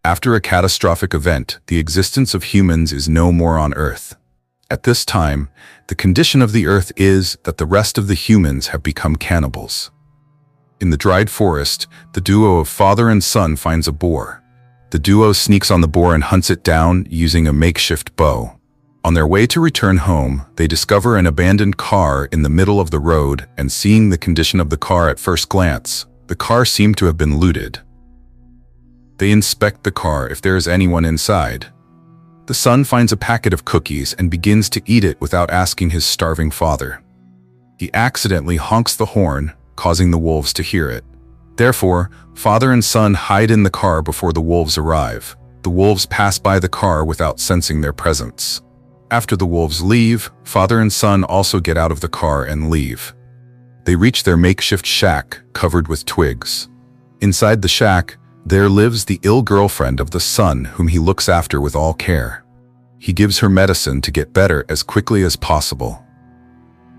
After a catastrophic event, the existence of humans is no more on Earth. At this time, the condition of the Earth is that the rest of the humans have become cannibals. In the dried forest, the duo of father and son finds a boar. The duo sneaks on the boar and hunts it down using a makeshift bow. On their way to return home, they discover an abandoned car in the middle of the road, and seeing the condition of the car at first glance, the car seemed to have been looted. They inspect the car if there is anyone inside. The son finds a packet of cookies and begins to eat it without asking his starving father. He accidentally honks the horn, causing the wolves to hear it. Therefore, father and son hide in the car before the wolves arrive. The wolves pass by the car without sensing their presence. After the wolves leave, father and son also get out of the car and leave. They reach their makeshift shack covered with twigs. Inside the shack, there lives the ill girlfriend of the son, whom he looks after with all care. He gives her medicine to get better as quickly as possible.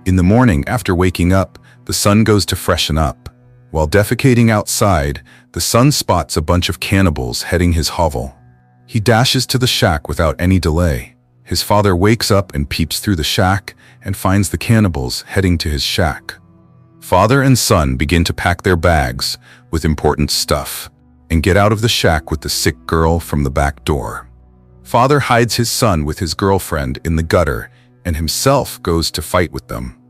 In the morning, after waking up, the son goes to freshen up. While defecating outside, the son spots a bunch of cannibals heading his hovel. He dashes to the shack without any delay. His father wakes up and peeps through the shack and finds the cannibals heading to his shack. Father and son begin to pack their bags with important stuff and get out of the shack with the sick girl from the back door. Father hides his son with his girlfriend in the gutter and himself goes to fight with them.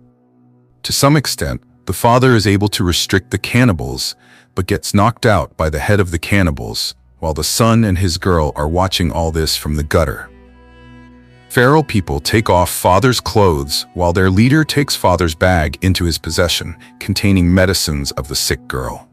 To some extent, the father is able to restrict the cannibals, but gets knocked out by the head of the cannibals, while the son and his girl are watching all this from the gutter. Feral people take off father's clothes while their leader takes father's bag into his possession, containing medicines of the sick girl.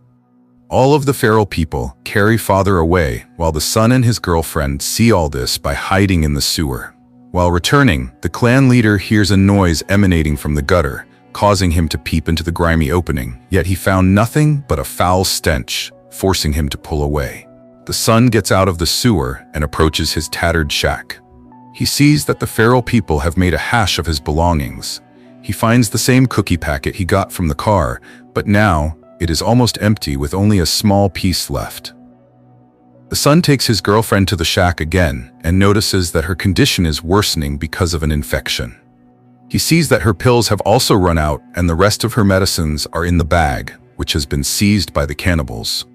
All of the feral people carry father away while the son and his girlfriend see all this by hiding in the sewer. While returning, the clan leader hears a noise emanating from the gutter, causing him to peep into the grimy opening, yet he found nothing but a foul stench, forcing him to pull away. The son gets out of the sewer and approaches his tattered shack. He sees that the feral people have made a hash of his belongings. He finds the same cookie packet he got from the car, but now it is almost empty with only a small piece left. The son takes his girlfriend to the shack again and notices that her condition is worsening because of an infection. He sees that her pills have also run out and the rest of her medicines are in the bag, which has been seized by the cannibals.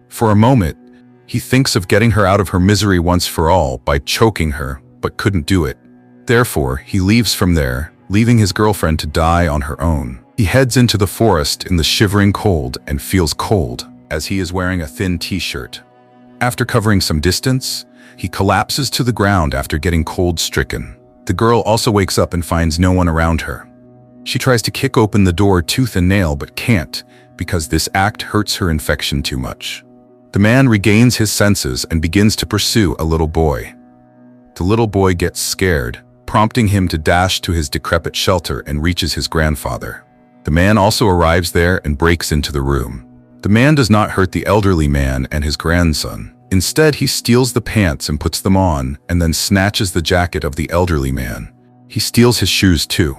For a moment, he thinks of getting her out of her misery once for all by choking her, but couldn't do it. Therefore, he leaves from there, leaving his girlfriend to die on her own. He heads into the forest in the shivering cold and feels cold, as he is wearing a thin t-shirt. After covering some distance, he collapses to the ground after getting cold-stricken. The girl also wakes up and finds no one around her. She tries to kick open the door tooth and nail but can't, because this act hurts her infection too much. The man regains his senses and begins to pursue a little boy. The little boy gets scared, prompting him to dash to his decrepit shelter and reaches his grandfather. The man also arrives there and breaks into the room. The man does not hurt the elderly man and his grandson. Instead, he steals the pants and puts them on, and then snatches the jacket of the elderly man. He steals his shoes too.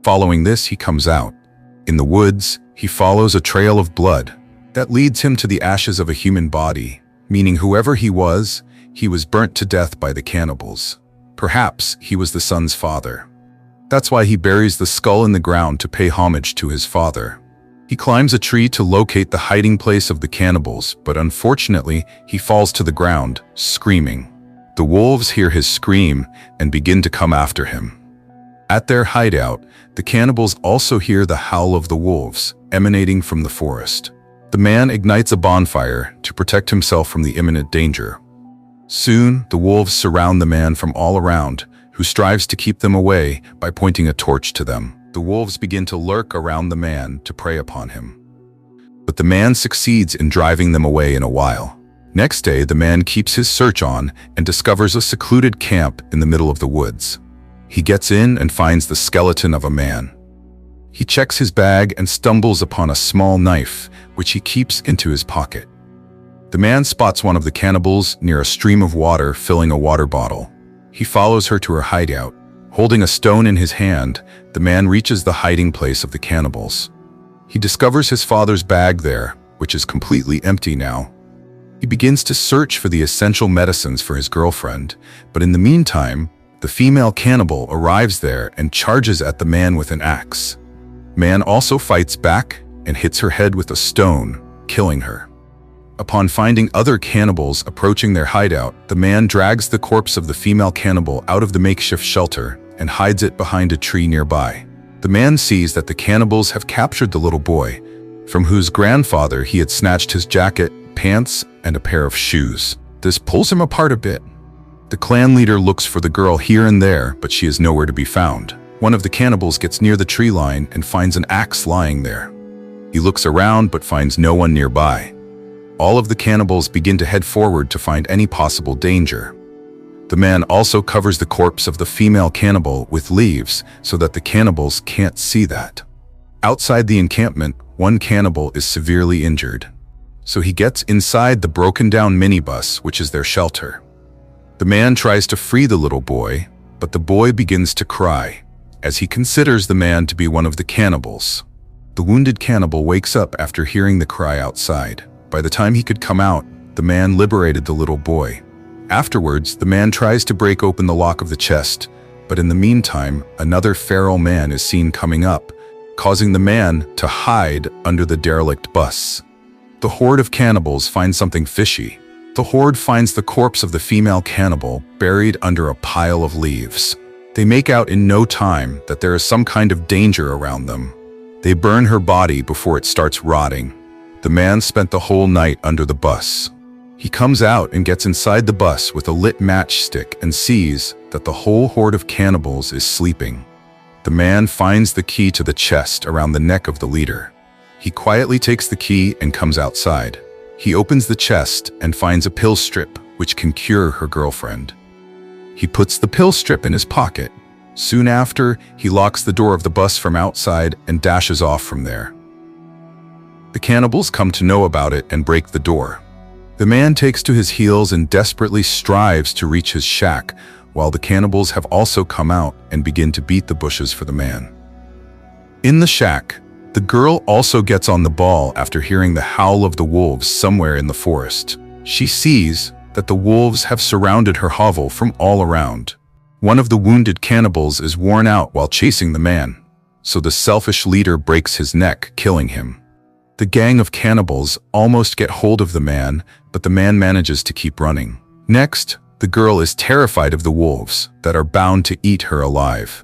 Following this, he comes out. In the woods, he follows a trail of blood that leads him to the ashes of a human body, meaning whoever he was burnt to death by the cannibals. Perhaps he was the son's father. That's why he buries the skull in the ground to pay homage to his father. He climbs a tree to locate the hiding place of the cannibals, but unfortunately, he falls to the ground, screaming. The wolves hear his scream and begin to come after him. At their hideout, the cannibals also hear the howl of the wolves emanating from the forest. The man ignites a bonfire to protect himself from the imminent danger. Soon, the wolves surround the man from all around, who strives to keep them away by pointing a torch to them. The wolves begin to lurk around the man to prey upon him. But the man succeeds in driving them away in a while. Next day, the man keeps his search on and discovers a secluded camp in the middle of the woods. He gets in and finds the skeleton of a man. He checks his bag and stumbles upon a small knife, which he keeps into his pocket. The man spots one of the cannibals near a stream of water filling a water bottle. He follows her to her hideout. Holding a stone in his hand, the man reaches the hiding place of the cannibals. He discovers his father's bag there, which is completely empty now. He begins to search for the essential medicines for his girlfriend, but in the meantime, the female cannibal arrives there and charges at the man with an axe. Man also fights back and hits her head with a stone, killing her. Upon finding other cannibals approaching their hideout, the man drags the corpse of the female cannibal out of the makeshift shelter and hides it behind a tree nearby. The man sees that the cannibals have captured the little boy, from whose grandfather he had snatched his jacket, pants, and a pair of shoes. This pulls him apart a bit. The clan leader looks for the girl here and there, but she is nowhere to be found. One of the cannibals gets near the tree line and finds an axe lying there. He looks around but finds no one nearby. All of the cannibals begin to head forward to find any possible danger. The man also covers the corpse of the female cannibal with leaves so that the cannibals can't see that. Outside the encampment, one cannibal is severely injured, so he gets inside the broken-down minibus, which is their shelter. The man tries to free the little boy, but the boy begins to cry, as he considers the man to be one of the cannibals. The wounded cannibal wakes up after hearing the cry outside. By the time he could come out, the man liberated the little boy. Afterwards, the man tries to break open the lock of the chest, but in the meantime, another feral man is seen coming up, causing the man to hide under the derelict bus. The horde of cannibals finds something fishy. The horde finds the corpse of the female cannibal buried under a pile of leaves. They make out in no time that there is some kind of danger around them. They burn her body before it starts rotting. The man spent the whole night under the bus. He comes out and gets inside the bus with a lit matchstick and sees that the whole horde of cannibals is sleeping. The man finds the key to the chest around the neck of the leader. He quietly takes the key and comes outside. He opens the chest and finds a pill strip which can cure her girlfriend. He puts the pill strip in his pocket. Soon after, he locks the door of the bus from outside and dashes off from there. The cannibals come to know about it and break the door. The man takes to his heels and desperately strives to reach his shack, while the cannibals have also come out and begin to beat the bushes for the man. In the shack, the girl also gets on the ball after hearing the howl of the wolves somewhere in the forest. She sees that the wolves have surrounded her hovel from all around. One of the wounded cannibals is worn out while chasing the man, so the selfish leader breaks his neck, killing him. The gang of cannibals almost get hold of the man, but the man manages to keep running. Next, the girl is terrified of the wolves that are bound to eat her alive.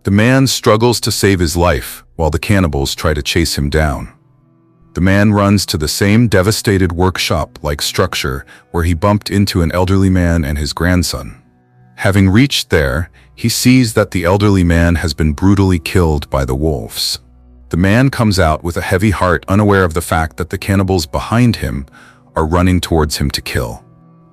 The man struggles to save his life while the cannibals try to chase him down. The man runs to the same devastated workshop-like structure where he bumped into an elderly man and his grandson. Having reached there, he sees that the elderly man has been brutally killed by the wolves. The man comes out with a heavy heart, unaware of the fact that the cannibals behind him are running towards him to kill.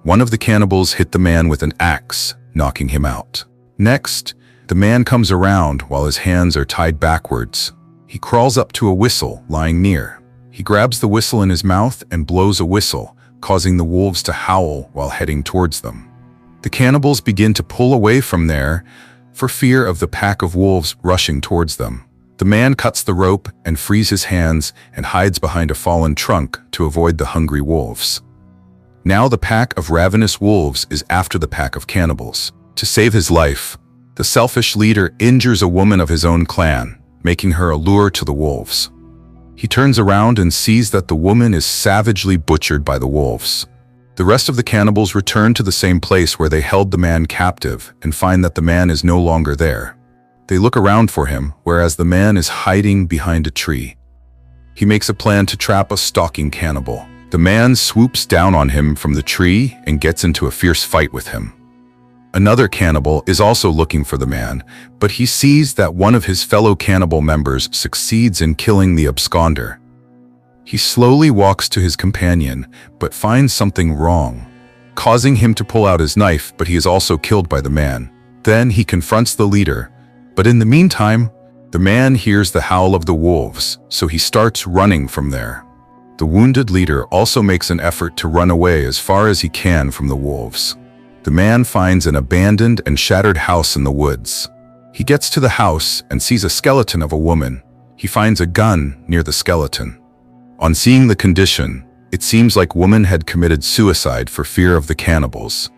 One of the cannibals hit the man with an axe, knocking him out. Next, the man comes around while his hands are tied backwards. He crawls up to a whistle lying near. He grabs the whistle in his mouth and blows a whistle, causing the wolves to howl while heading towards them. The cannibals begin to pull away from there for fear of the pack of wolves rushing towards them. The man cuts the rope and frees his hands and hides behind a fallen trunk to avoid the hungry wolves. Now the pack of ravenous wolves is after the pack of cannibals. To save his life, the selfish leader injures a woman of his own clan, making her a lure to the wolves. He turns around and sees that the woman is savagely butchered by the wolves. The rest of the cannibals return to the same place where they held the man captive and find that the man is no longer there. They look around for him, whereas the man is hiding behind a tree. He makes a plan to trap a stalking cannibal. The man swoops down on him from the tree and gets into a fierce fight with him. Another cannibal is also looking for the man, but he sees that one of his fellow cannibal members succeeds in killing the absconder. He slowly walks to his companion, but finds something wrong, causing him to pull out his knife, but he is also killed by the man. Then he confronts the leader, but in the meantime, the man hears the howl of the wolves, so he starts running from there. The wounded leader also makes an effort to run away as far as he can from the wolves. The man finds an abandoned and shattered house in the woods. He gets to the house and sees a skeleton of a woman. He finds a gun near the skeleton. On seeing the condition, It seems like woman had committed suicide for fear of the cannibals.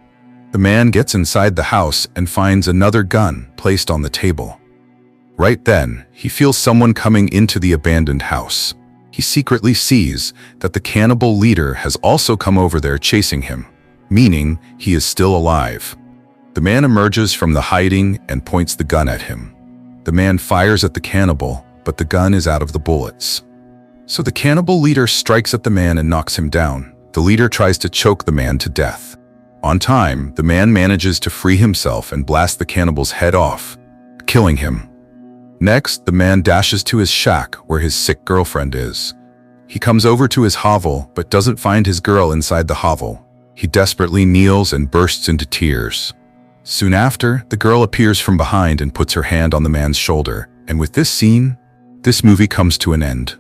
The man gets inside the house and finds another gun placed on the table. Right then, he feels someone coming into the abandoned house. He secretly sees that the cannibal leader has also come over there chasing him, meaning he is still alive. The man emerges from the hiding and points the gun at him. The man fires at the cannibal, but the gun is out of the bullets. So the cannibal leader strikes at the man and knocks him down. The leader tries to choke the man to death. On time, the man manages to free himself and blast the cannibal's head off, killing him. Next, the man dashes to his shack where his sick girlfriend is. He comes over to his hovel but doesn't find his girl inside the hovel. He desperately kneels and bursts into tears. Soon after, the girl appears from behind and puts her hand on the man's shoulder. And with this scene, this movie comes to an end.